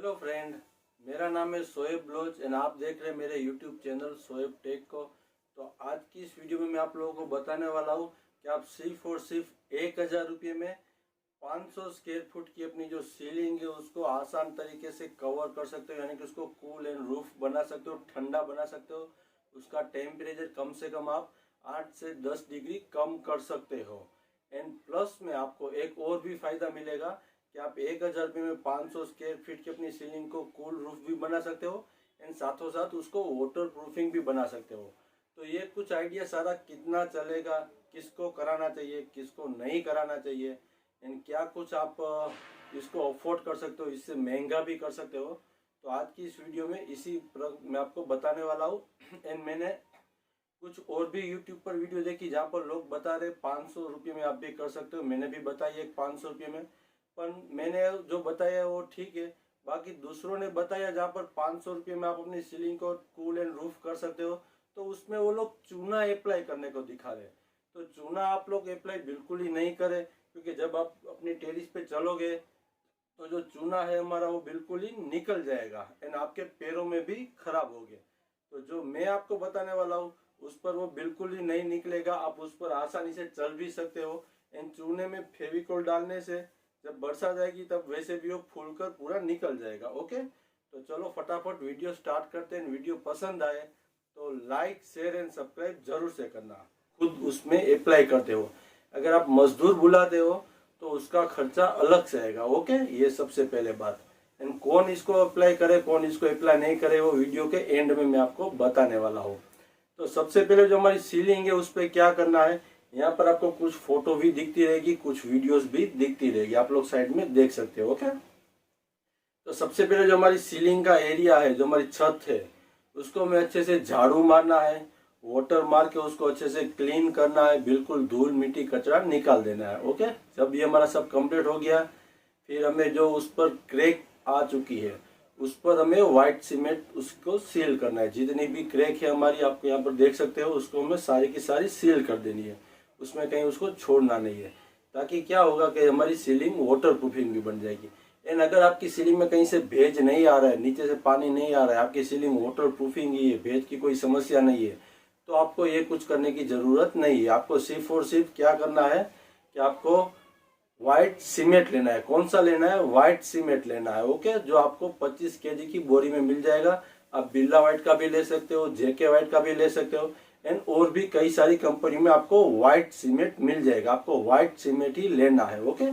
Hello friend, मेरा नाम है शोएब ब्लोच एंड आप देख रहे हैं मेरे यूट्यूब चैनल शोएब टेक को। तो आज की इस वीडियो में मैं आप लोगों को बताने वाला हूँ कि आप सिर्फ और सिर्फ 1000 रुपये में 500 स्क्वायर फुट की अपनी जो सीलिंग है उसको आसान तरीके से कवर कर सकते हो, यानी कि उसको कूल एंड रूफ बना सकते हो, ठंडा बना सकते हो। उसका टेम्परेचर कम से कम आप 8 से 10 डिग्री कम कर सकते हो। एंड प्लस में आपको एक और भी फायदा मिलेगा कि आप 1000 रुपये में 500 स्क्वायर फीट की अपनी सीलिंग को कूल रूफ भी बना सकते हो एंड साथों साथ उसको वाटर प्रूफिंग भी बना सकते हो। तो ये कुछ आइडिया सारा कितना चलेगा, किसको कराना चाहिए, किसको नहीं कराना चाहिए एंड क्या कुछ आप इसको अफोर्ड कर सकते हो, इससे महंगा भी कर सकते हो। तो आज की इस वीडियो में मैं आपको बताने वाला हूँ। एंड मैंने कुछ और भी यूट्यूब पर वीडियो देखी जहाँ पर लोग बता रहे 500 रुपये में आप भी कर सकते हो। मैंने भी बताई एक 500 रुपये में, पर मैंने जो बताया वो ठीक है। बाकी दूसरों ने बताया जहाँ पर 500 रुपये में आप अपनी सीलिंग को कूल एंड रूफ कर सकते हो, तो उसमें वो लोग चूना अप्लाई करने को दिखा रहे। तो चूना आप लोग अप्लाई बिल्कुल ही नहीं करें, क्योंकि जब आप अपनी टेरिस पे चलोगे तो जो चूना है हमारा वो बिल्कुल ही निकल जाएगा एंड आपके पैरों में भी खराब होगे। तो जो मैं आपको बताने वाला हूँ उस पर वो बिल्कुल ही नहीं निकलेगा, आप उस पर आसानी से चल भी सकते हो। एंड चूने में फेविकोल डालने से जब बरसात आएगी तब वैसे भी वो फूलकर पूरा निकल जाएगा। ओके, तो चलो फटाफट वीडियो स्टार्ट करते हैं। वीडियो पसंद आए तो लाइक शेयर एंड सब्सक्राइब जरूर से करना। खुद उसमें अप्लाई करते हो, अगर आप मजदूर बुलाते हो तो उसका खर्चा अलग से आएगा। ओके, ये सबसे पहले बात। एंड कौन इसको अप्लाई करे कौन इसको अप्लाई नहीं करे वो वीडियो के एंड में मैं आपको बताने वाला हूँ। तो सबसे पहले जो हमारी सीलिंग है उस पर क्या करना है, यहाँ पर आपको कुछ फोटो भी दिखती रहेगी, कुछ वीडियोस भी दिखती रहेगी, आप लोग साइड में देख सकते हो। ओके, तो सबसे पहले जो हमारी सीलिंग का एरिया है, जो हमारी छत है, उसको हमें अच्छे से झाड़ू मारना है, वाटर मार के उसको अच्छे से क्लीन करना है, बिल्कुल धूल मिट्टी कचरा निकाल देना है। ओके, जब ये हमारा सब कंप्लीट हो गया फिर हमें जो उस पर क्रैक आ चुकी है उस पर हमें व्हाइट सीमेंट उसको सील करना है। जितनी भी क्रैक है हमारी आपको यहाँ पर देख सकते हो उसको हमें सारी की सारी सील कर देनी है, उसमें कहीं उसको छोड़ना नहीं है, ताकि क्या होगा कि हमारी सीलिंग वाटर प्रूफिंग भी बन जाएगी। एंड अगर आपकी सीलिंग में कहीं से भेज नहीं आ रहा है, नीचे से पानी नहीं आ रहा है, आपकी सीलिंग वाटर प्रूफिंग ही है, भेज की कोई समस्या नहीं है, तो आपको ये कुछ करने की जरूरत नहीं है। आपको सिर्फ और सिर्फ क्या करना है कि आपको व्हाइट सीमेंट लेना है। कौन सा लेना है? व्हाइट सीमेंट लेना है। ओके, जो आपको 25 केजी की बोरी में मिल जाएगा। आप बिरला व्हाइट का भी ले सकते हो, जेके व्हाइट का भी ले सकते हो एंड और भी कई सारी कंपनी में आपको व्हाइट सीमेंट मिल जाएगा। आपको व्हाइट सीमेंट ही लेना है। ओके,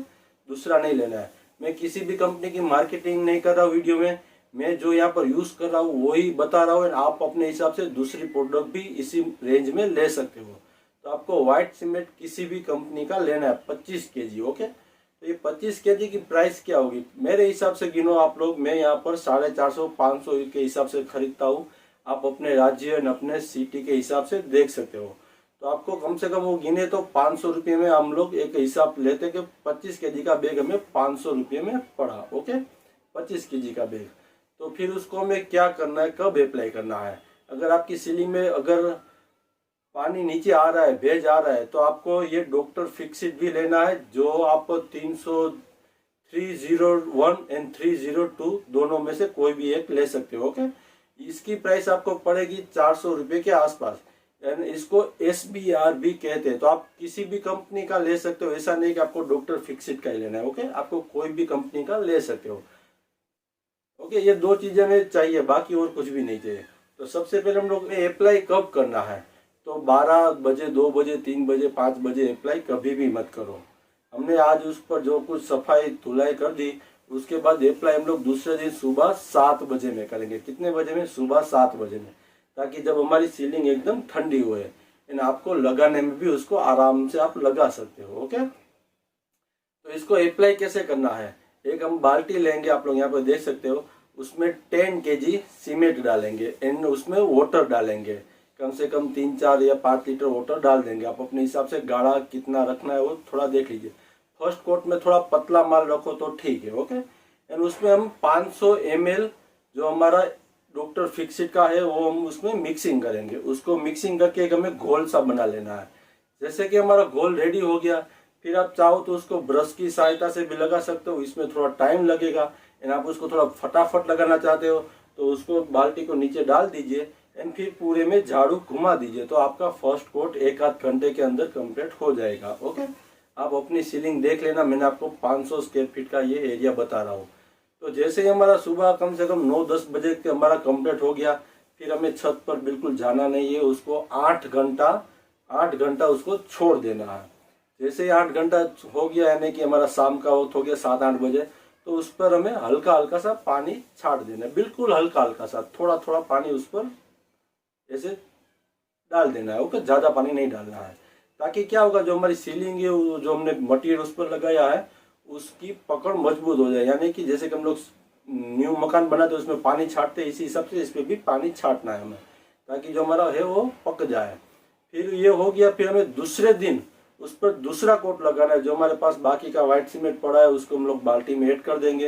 दूसरा नहीं लेना है। मैं किसी भी कंपनी की मार्केटिंग नहीं कर रहा हूँ वीडियो में, मैं जो यहाँ पर यूज कर रहा हूँ वही बता रहा हूँ। आप अपने हिसाब से दूसरी प्रोडक्ट भी इसी रेंज में ले सकते हो। तो आपको व्हाइट सीमेंट किसी भी कंपनी का लेना है 25 केजी। ओके, तो ये 25 केजी की प्राइस क्या होगी मेरे हिसाब से गिनो आप लोग। मैं यहाँ पर 450 500 के हिसाब से खरीदता हूँ। आप अपने राज्य और अपने सिटी के हिसाब से देख सकते हो। तो आपको कम से कम वो गिने तो 500 रुपये में हम लोग एक हिसाब लेते कि 25 केजी का बैग हमें 500 रुपये में पड़ा। ओके, 25 केजी का बैग। तो फिर उसको हमें क्या करना है, कब अप्लाई करना है? अगर आपकी सीलिंग में अगर पानी नीचे आ रहा है, भेज आ रहा है, तो आपको ये डॉक्टर फिक्सिट भी लेना है, जो आप 301 एंड 302 दोनों में से कोई भी एक ले सकते हो। ओके, इसकी प्राइस आपको पड़ेगी 400 रुपये के आसपास। यानी इसको SBR भी कहते हैं। तो आप किसी भी कंपनी का ले सकते हो, ऐसा नहीं कि आपको डॉक्टर फिक्सिट का ही लेना है। ओके, आपको कोई भी कंपनी का ले सकते हो। ओके, ये दो चीजें हमें चाहिए, बाकी और कुछ भी नहीं चाहिए। तो सबसे पहले हम लोग ने अप्लाई कब करना है, तो 12 बजे 2 बजे 3 बजे 5 बजे अप्लाई कभी भी मत करो। हमने आज उस पर जो कुछ सफाई धुलाई कर दी, उसके बाद अप्लाई हम लोग दूसरे दिन सुबह 7 बजे में करेंगे। कितने बजे में? सुबह 7 बजे में, ताकि जब हमारी सीलिंग एकदम ठंडी हुए एंड आपको लगाने में भी उसको आराम से आप लगा सकते हो। ओके, तो इसको अप्लाई कैसे करना है, एक हम बाल्टी लेंगे, आप लोग यहाँ पर देख सकते हो, उसमें 10 केजी सीमेंट डालेंगे एंड उसमें वाटर डालेंगे। कम से कम 3 4 या 5 लीटर वाटर डाल देंगे। आप अपने हिसाब से गाढ़ा कितना रखना है वो थोड़ा देख लीजिए। फर्स्ट कोट में थोड़ा पतला माल रखो तो ठीक है। ओके, एंड उसमें हम 500 ml जो हमारा डॉक्टर फिक्सिट का है वो हम उसमें मिक्सिंग करेंगे। उसको मिक्सिंग करके एक हमें घोल सा बना लेना है। जैसे कि हमारा घोल रेडी हो गया, फिर आप चाहो तो उसको ब्रश की सहायता से भी लगा सकते हो, इसमें थोड़ा टाइम लगेगा एंड आप उसको थोड़ा फटाफट लगाना चाहते हो तो उसको बाल्टी को नीचे डाल दीजिए एंड फिर पूरे में झाड़ू घुमा दीजिए, तो आपका फर्स्ट कोट 1 आध घंटे के अंदर कंप्लीट हो जाएगा। ओके, आप अपनी सीलिंग देख लेना, मैंने आपको 500 स्क्वायर फीट का ये एरिया बता रहा हूँ। तो जैसे ही हमारा सुबह कम से कम 9-10 बजे के हमारा कंप्लीट हो गया, फिर हमें छत पर बिल्कुल जाना नहीं है, उसको 8 घंटा उसको छोड़ देना है। जैसे ही 8 घंटा हो गया, यानी कि हमारा शाम का वक्त हो गया 7-8 बजे, तो उस पर हमें हल्का हल्का सा पानी छाट देना है, बिल्कुल हल्का हल्का सा, थोड़ा थोड़ा पानी उस पर ऐसे डाल देना है। ओके, ज़्यादा पानी नहीं डालना है, ताकि क्या होगा, जो हमारी सीलिंग है, जो हमने मटेरियल उस पर लगाया है, उसकी पकड़ मजबूत हो जाए। यानी कि जैसे कि हम लोग न्यू मकान बनाते हैं उसमें पानी छाटते हैं, इसी हिसाब से इस पर भी पानी छाटना है हमें, ताकि जो हमारा है वो पक जाए। फिर ये हो गया, फिर हमें दूसरे दिन उस पर दूसरा कोट लगाना है। जो हमारे पास बाकी का व्हाइट सीमेंट पड़ा है उसको हम लोग बाल्टी में ऐड कर देंगे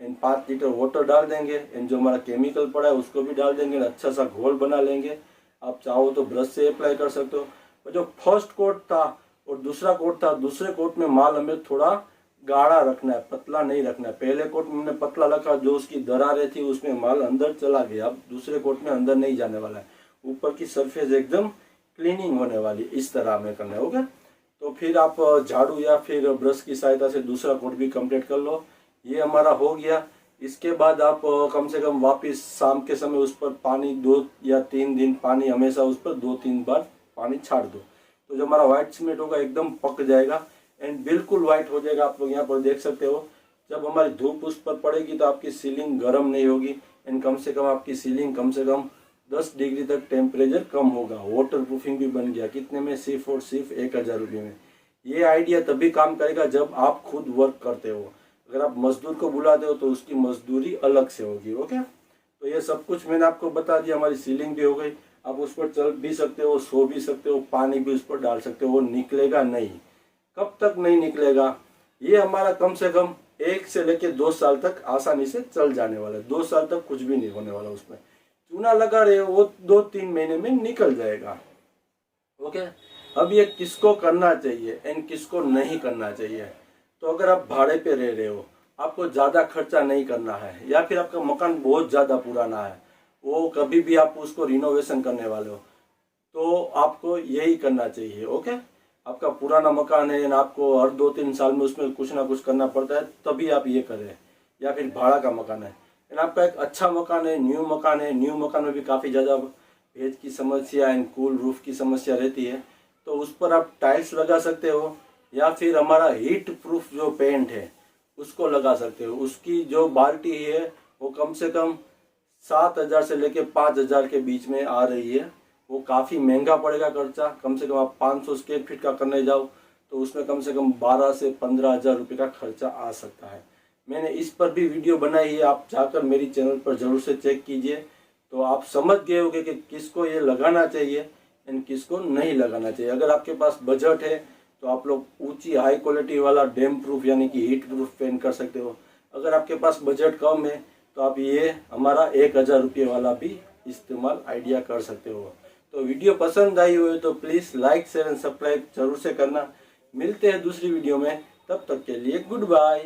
एंड 5 लीटर वाटर डाल देंगे एंड जो हमारा केमिकल पड़ा है उसको भी डाल देंगे, अच्छा सा घोल बना लेंगे। आप चाहो तो ब्रश से अप्लाई कर सकते हो। और जो फर्स्ट कोट था और दूसरा कोट था, दूसरे कोट में माल हमें थोड़ा गाढ़ा रखना है, पतला नहीं रखना है। पहले कोट में हमने पतला रखा, जो उसकी दरारें थी उसमें माल अंदर चला गया। अब दूसरे कोट में अंदर नहीं जाने वाला है, ऊपर की सरफेस एकदम क्लीनिंग होने वाली, इस तरह हमें करना है। ओके, तो फिर आप झाड़ू या फिर ब्रश की सहायता से दूसरा कोट भी कंप्लीट कर लो। ये हमारा हो गया। इसके बाद आप कम से कम वापस शाम के समय उस पर पानी 2 या 3 दिन पानी हमेशा उस पर 2-3 बार पानी छाट दो, तो जो हमारा व्हाइट सीमेंट होगा एकदम पक जाएगा एंड बिल्कुल व्हाइट हो जाएगा। आप लोग यहाँ पर देख सकते हो, जब हमारी धूप उस पर पड़ेगी तो आपकी सीलिंग गर्म नहीं होगी एंड कम से कम आपकी सीलिंग कम से कम 10 डिग्री तक टेम्परेचर कम होगा। वाटर प्रूफिंग भी बन गया। कितने में? सिर्फ और सिर्फ 1000 रुपये में। ये आइडिया तभी काम करेगा जब आप खुद वर्क करते हो। अगर आप मजदूर को बुलाते हो तो उसकी मजदूरी अलग से होगी। ओके, तो ये सब कुछ मैंने आपको बता दिया। हमारी सीलिंग भी हो गई। आप उस पर चल भी सकते हो, सो भी सकते हो, पानी भी उस पर डाल सकते हो, वो निकलेगा नहीं। कब तक नहीं निकलेगा? ये हमारा कम से कम 1 से लेके 2 साल तक आसानी से चल जाने वाला है। 2 साल तक कुछ भी नहीं होने वाला उसमें। चूना लगा रहे हो वो 2-3 महीने में निकल जाएगा। ओके, अब ये किसको करना चाहिए एंड किसको नहीं करना चाहिए? तो अगर आप भाड़े पे रह रहे हो, आपको ज़्यादा खर्चा नहीं करना है, या फिर आपका मकान बहुत ज़्यादा पुराना है, वो कभी भी आप उसको रिनोवेशन करने वाले हो, तो आपको यही करना चाहिए। ओके, आपका पुराना मकान है एंड आपको हर 2-3 साल में उसमें कुछ ना कुछ करना पड़ता है, तभी आप ये करें। या फिर भाड़ा का मकान है एंड आपका एक अच्छा मकान है, न्यू मकान है, न्यू मकान में भी काफ़ी ज़्यादा भेज की समस्या एंड कूल रूफ की समस्या रहती है, तो उस पर आप टाइल्स लगा सकते हो, या फिर हमारा हीट प्रूफ जो पेंट है उसको लगा सकते हो। उसकी जो बाल्टी है वो कम से कम 7000 से लेके 5000 के बीच में आ रही है। वो काफ़ी महंगा पड़ेगा खर्चा। कम से कम आप 500 स्क्वायर फीट का करने जाओ तो उसमें कम से कम 12 से 15,000 रुपये का खर्चा आ सकता है। मैंने इस पर भी वीडियो बनाई है, आप जाकर मेरी चैनल पर ज़रूर से चेक कीजिए, तो आप समझ गए होंगे कि किसको ये लगाना चाहिए एंड किसको नहीं लगाना चाहिए। अगर आपके पास बजट है तो आप लोग ऊंची हाई क्वालिटी वाला डैम प्रूफ यानी कि हीट प्रूफ पेंट कर सकते हो। अगर आपके पास बजट कम है तो आप ये हमारा 1000 रुपये वाला भी इस्तेमाल आइडिया कर सकते हो। तो वीडियो पसंद आई हो तो please like share and subscribe जरूर से करना। मिलते हैं दूसरी वीडियो में, तब तक के लिए गुड बाय।